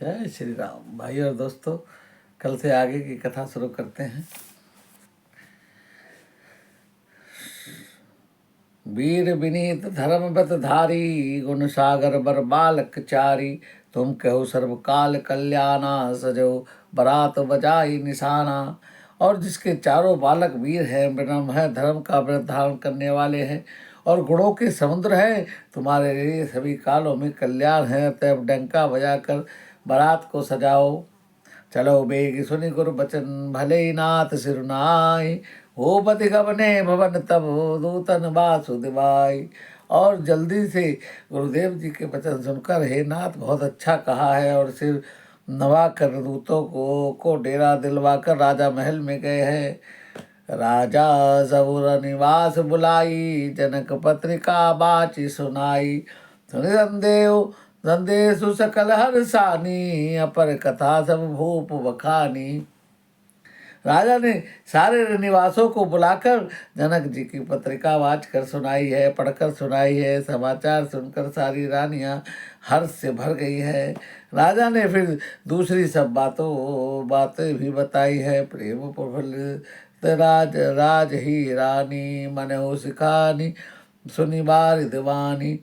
जय श्री राम। भाई और दोस्तों, कल से आगे की कथा शुरू करते हैं। वीर विनीत धर्म व्रत धारी, गुण सागर बर बालक चारी। तुम कहो सर्व काल कल्याणा, सजो बरात बजाई निशाना। और जिसके चारों बालक वीर हैं, विनम्र है, धर्म का व्रत धारण करने वाले हैं और गुणों के समुद्र हैं, तुम्हारे लिए सभी कालों में कल्याण है। तब डंका बजाकर बारात को सजाओ। चलो बेग सुनि गुरु बचन, भले ही नाथ सिरुनाई। हो पति गबने भवन तब, नूतन वासुदेवाई। और जल्दी से गुरुदेव जी के वचन सुनकर, हे नाथ बहुत अच्छा कहा है, और सिर नवा कर दूतों को डेरा दिलवाकर राजा महल में गए हैं। राजा सबुर निवास बुलाई, जनक पत्रिका बाची सुनाई। सुनि संदेव संदेशु सकल हर्षानी, अपर कथा सब भूप बखानी। राजा ने सारे निवासों को बुलाकर जनक जी की पत्रिका वाच कर सुनाई है, पढ़कर सुनाई है। समाचार सुनकर सारी रानियां हर्ष से भर गई है। राजा ने फिर दूसरी सब बातें भी बताई है। प्रेम प्रफुल्लित राज राज ही रानी, मन हो सिखानी, सुनी बार दीवानी।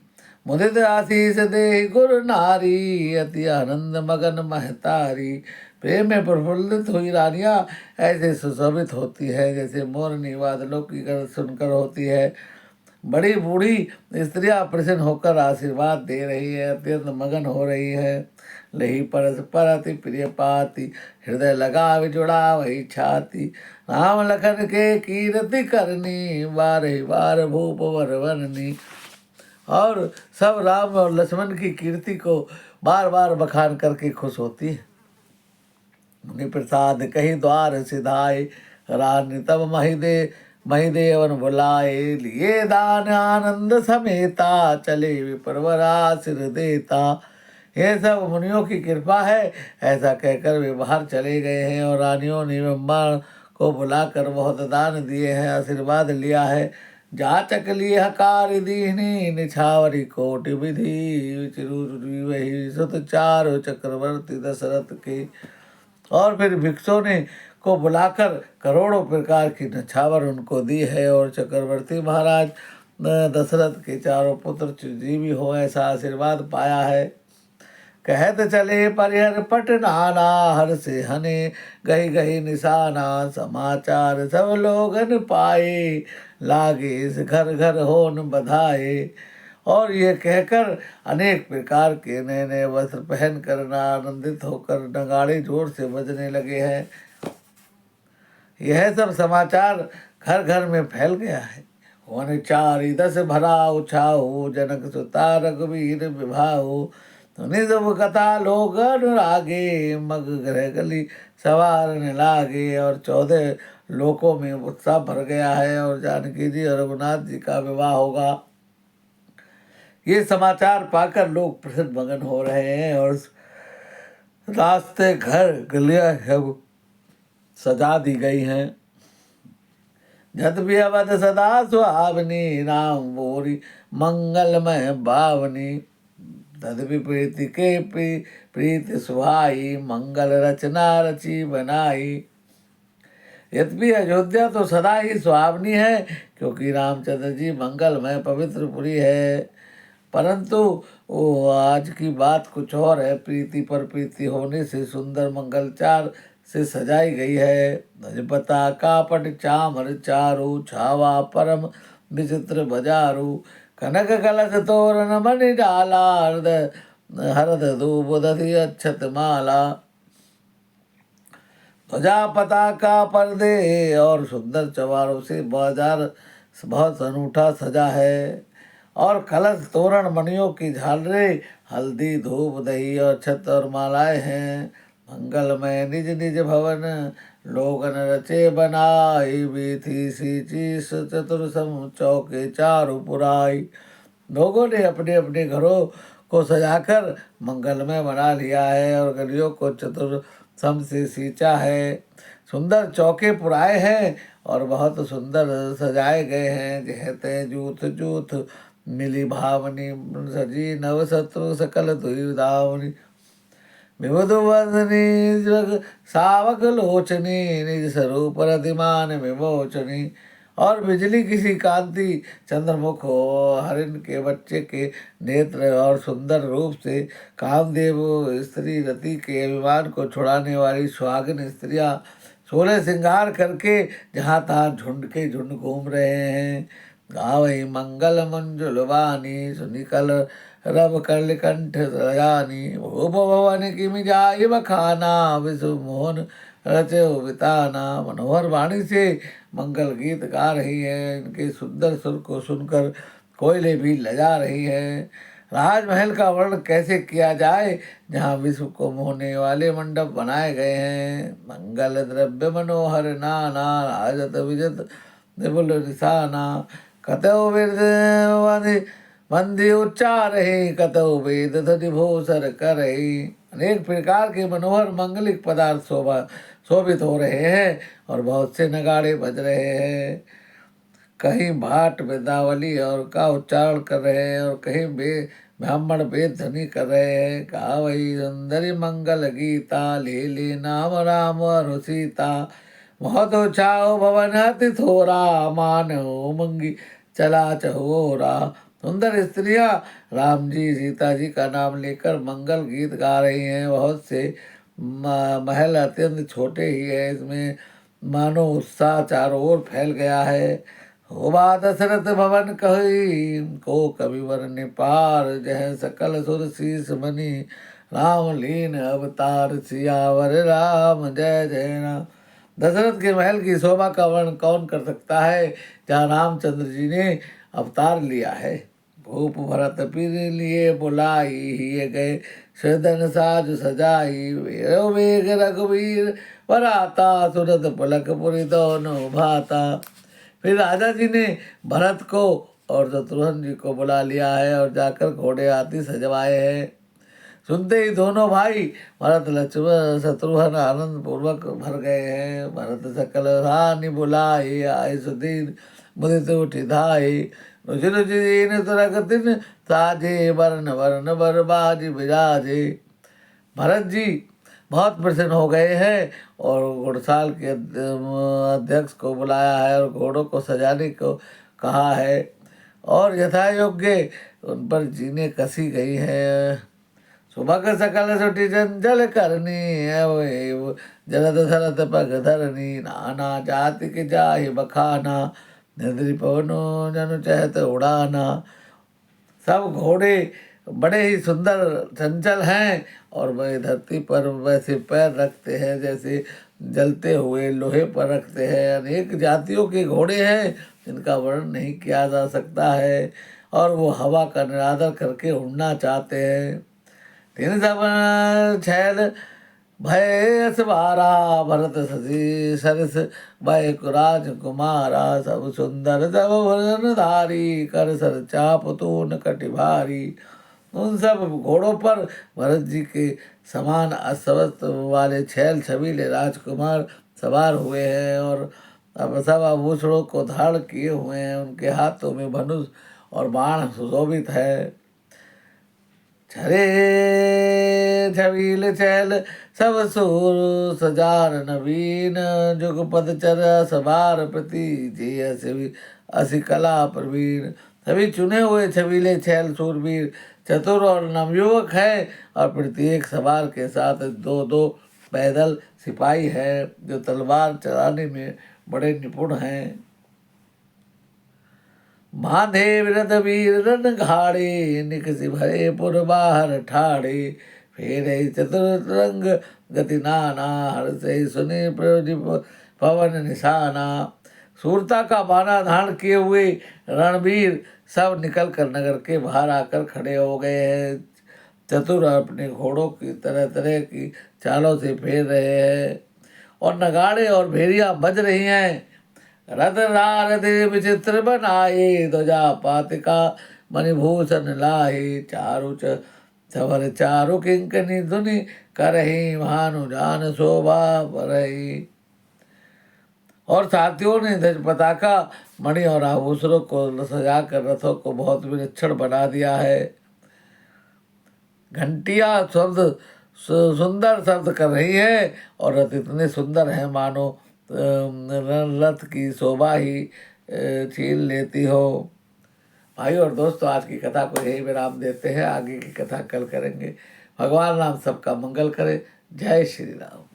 मुदित आशीष दे गुरु नारी, अति आनंद मगन महतारी। प्रेम में प्रफुल्लित हुई रानियां ऐसे सुशोभित होती है जैसे मोरनी बादलों की गरज सुनकर होती है। बड़ी बूढ़ी स्त्रियां प्रसन्न होकर आशीर्वाद दे रही है, अत्यंत मगन हो रही है। लही परस पर अति प्रिय पाती, हृदय लगा जुड़ा वही छाती। राम लखन के कीर्ति करनी, बार बार भूप वर वरनी। और सब राम और लक्ष्मण की कीर्ति को बार बार बखान करके खुश होती है। मुनि प्रसाद कही द्वार सिधाए, रानी तब महिदेवन बुलाए। लिए दान आनंद समेता, चले विप्रवरा सिर देता। ये सब मुनियों की कृपा है, ऐसा कहकर वे बाहर चले गए हैं। और रानियों ने ब्रह्मा को बुलाकर बहुत दान दिए हैं, आशीर्वाद लिया है। जाचक लिए हकार दीनी, निछावरी कोटि विधि। चिरुरी वही सुत चार चक्रवर्ती दशरथ के। और फिर भिक्षुओं ने को बुलाकर करोड़ों प्रकार की नछावर उनको दी है। और चक्रवर्ती महाराज दशरथ के चारों पुत्र चिरंजीवी हो, ऐसा आशीर्वाद पाया है। कहत चले परिहर पट नाना, हर से हने गही गही निशाना। समाचार सब लोगन पाए, लागे इस घर घर होन बधाए। और ये कहकर अनेक प्रकार के नए नए वस्त्र पहन कर आनंदित होकर नगाड़े जोर से बजने लगे हैं। यह सब समाचार घर घर में फैल गया है। वन चारि दस भरा उछाओ, जनक सुता रघुवीर विभाओ। सुनि सब कथा लोग अनुरागे, मग ग्रह गली सवारने लागे। और 14 लोकों में उत्साह भर गया है, और जानकी जी और रघुनाथ जी का विवाह होगा। ये समाचार पाकर लोग प्रसन्न मगन हो रहे हैं। और रास्ते घर गलियां सब सजा दी गई हैं। जत भी अवध सदा सुहावनी, राम बोरी मंगलमय भावनी। तदपि प्रीति के प्रीति सुहाई, मंगल रचना रची बनाई। यद्यपि अयोध्या तो सदा ही सुहावनी है, क्योंकि रामचंद्र जी मंगलमय पवित्र पुरी है। परंतु वो आज की बात कुछ और है। प्रीति पर प्रीति होने से सुंदर मंगलचार से सजाई गई है। नजपता कापट चामर चारु, छावा परम विचित्र बजारू। कनक कलश तोरण मणि डाला, हरद धूप दधि अक्षत माला। ध्वजा पताका पर्दे और सुंदर चवारों से बाजार बहुत अनूठा सजा है। और कलश तोरण मणियों की झालरें, हल्दी धूप दही और छत और मालाएं हैं। मंगलमय निज निज भवन, लोगन रचे बनाई। बीथी सींची चतुर्सम, चौके चारु पुराई। लोगों ने अपने अपने घरों को सजाकर मंगलमय बना लिया है, और गलियों को चतुर्सम से सींचा है। सुंदर चौके पुराए हैं और बहुत सुंदर सजाए गए हैं। जहते जूथ जूथ मिली भावनी, सजी नव शत्रु सकल धुई धावनी। विबुधवदनी जग सावक लोचनी निज स्वरूप रतिमान विमोचनी। और बिजली किसी कांति चंद्रमुख हो, हरिण के बच्चे के नेत्र और सुंदर रूप से कामदेव स्त्री रति के अभिमान को छुड़ाने वाली सुहागिन स्त्रियां 16 श्रृंगार करके जहाँ तहाँ झुंड के झुंड घूम रहे हैं। गावई मंगल मंजुल वाणी सुनिकल रब कलिकंठ रयानी। भूप भवन की मिजाई बखाना विश्व मोहन रचे बिताना। मनोहर वाणी से मंगल गीत गा रही है, इनके सुंदर सुर को सुनकर कोयले भी लजा रही है। राजमहल का वर्णन कैसे किया जाए जहाँ विश्व को मोहने वाले मंडप बनाए गए हैं। मंगल द्रव्य मनोहर नाना राजत विजत विपुल निशाना। कतौ वेद मंदी उच्चार है, कतौ वेद ध्वनि भूसर करे। अनेक प्रकार के मनोहर मंगलिक पदार्थ शोभित हो रहे हैं और बहुत से नगाड़े बज रहे हैं। कहीं भाट वेदावली और का उच्चारण कर रहे हैं और कहीं ब्राह्मण वेद ध्वनि कर रहे हैं। कहा वही सुंदरी मंगल गीता ले नाम राम और सीता। बहुत उछाओ भवन अति थोरा मानो मंगी चला चहोरा। सुंदर स्त्रियां राम जी सीता जी का नाम लेकर मंगल गीत गा रही हैं। बहुत से महल अत्यंत छोटे ही है, इसमें मानो उत्साह चारों ओर फैल गया है। होबा दशरथ भवन कही को कविवर ने पार। जह सकल सुर शीस मनी राम लीन अवतार। सियावर राम जय जय राम। दशरथ के महल की शोभा का वर्णन कौन कर सकता है जहाँ रामचंद्र जी ने अवतार लिया है। भूप भरत पीर लिए बुलाई ही गए सदन साज सजाई। वेग रघुवीर वराता सुरत पलक पुरी दोनों भाता। फिर राजा जी ने भरत को और शत्रुघ्न जी को बुला लिया है और जाकर घोड़े हाथी सजवाए हैं। सुनते ही दोनों भाई भरत लक्ष्मण शत्रुघ्न आनंद पूर्वक भर गए हैं। भरत सकल रानी बुलाई आय सुदीन मुदित उठी धाई। रुचि रुचि दीन तुरक दिन साजे वर्ण वर्ण बर बाजी बिराजे। भरत जी बहुत प्रसन्न हो गए हैं और घुड़साल के अध्यक्ष को बुलाया है और घोड़ों को सजाने को कहा है और यथा योग्य उन पर जीने कसी गई है। सुबह सकल सुटी जंजल करनी है वो जलद सरत पग धरनी। नाना जाति के जाहि बखाना निद्रि पवनो जनु चहत उड़ाना। सब घोड़े बड़े ही सुंदर चंचल हैं और वह धरती पर वैसे पैर रखते हैं जैसे जलते हुए लोहे पर रखते हैं। अनेक जातियों के घोड़े हैं जिनका वर्णन नहीं किया जा सकता है और वो हवा का निरादर करके उड़ना चाहते हैं। तीन सब छैल भय असवारा भरत सजी सरस भय कुराज कुमारा। सब सुंदर सब भुजनधारी कर सर चाप तून कटि भारी। उन सब घोड़ों पर भरत जी के समान अस्वस्थ वाले छैल छबीले राजकुमार सवार हुए हैं और अब सब आभूषणों को धारण किए हुए हैं। उनके हाथों में धनुष और बाण सुशोभित है। छरे छबील छैल सब सूर सजार नवीन। जुगपद चर सवार प्रति जे असि कला प्रवीण। सभी चुने हुए छबीले छैल सूरवीर चतुर और नवयुवक है और प्रत्येक सवार के साथ दो दो पैदल सिपाही है जो तलवार चलाने में बड़े निपुण हैं। बांधे विरध वीर रण घाड़े निकसि भरे पुर बाहर ठाड़े। फेरे चतुरंग गति नाना हर्षे सुने प्रदीप पवन निशाना। सूरता का बाना धारण किए हुए रणवीर सब निकल कर नगर के बाहर आकर खड़े हो गए हैं। चतुर अपने घोड़ों की तरह तरह की चालों से फेर रहे हैं और नगाड़े और भेरियां बज रही हैं। रथ रारथे विचित्र बनाए ध्वजा पातिका मणिभूषण लाए। चारु चवर चारु किंकनी धुनि करही भानु जान शोभा बरही। और साथियों ने ध्वज पताका मणि और आभूषणों को सजाकर रथों को बहुत विलक्षण बना दिया है। घंटिया शब्द सुंदर शब्द कर रही है और रथ इतने सुंदर है मानो रथ की शोभा ही छीन लेती हो। भाई और दोस्तों, आज की कथा को यही विराम देते हैं, आगे की कथा कल करेंगे। भगवान राम सबका मंगल करे। जय श्री राम।